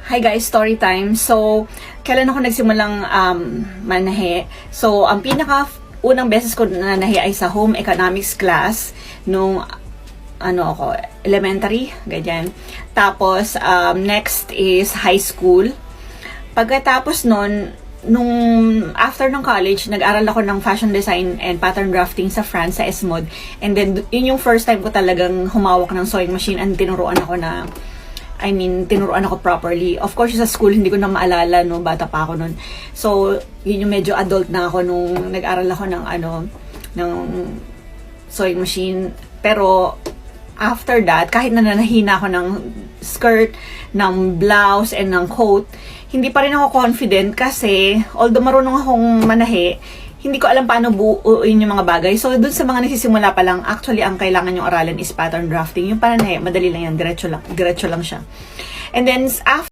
Hi guys, story time. So, kailan ako nagsimulang manahe? So, ang unang beses ko nanahe ay sa home economics class nung elementary, ganyan. Tapos, next is high school. Pagkatapos nung after ng college, nag-aral ako ng fashion design and pattern drafting sa France, sa Esmod. And then, yun yung first time ko talagang humawak ng sewing machine and tinuruan ako properly. Of course, sa school, hindi ko na maalala, no, bata pa ako nun. So, yun yung medyo adult na ako nung nag-aral ako ng sewing machine. Pero, after that, kahit na nanahina ako ng skirt, ng blouse, and ng coat, hindi pa rin ako confident kasi, although marunong akong manahe, hindi ko alam paano buuin yung mga bagay. So, dun sa mga nagsisimula pa lang, actually, ang kailangan yung aralin is pattern drafting. Yung pananahe, madali lang yan, diretso lang siya. And then, after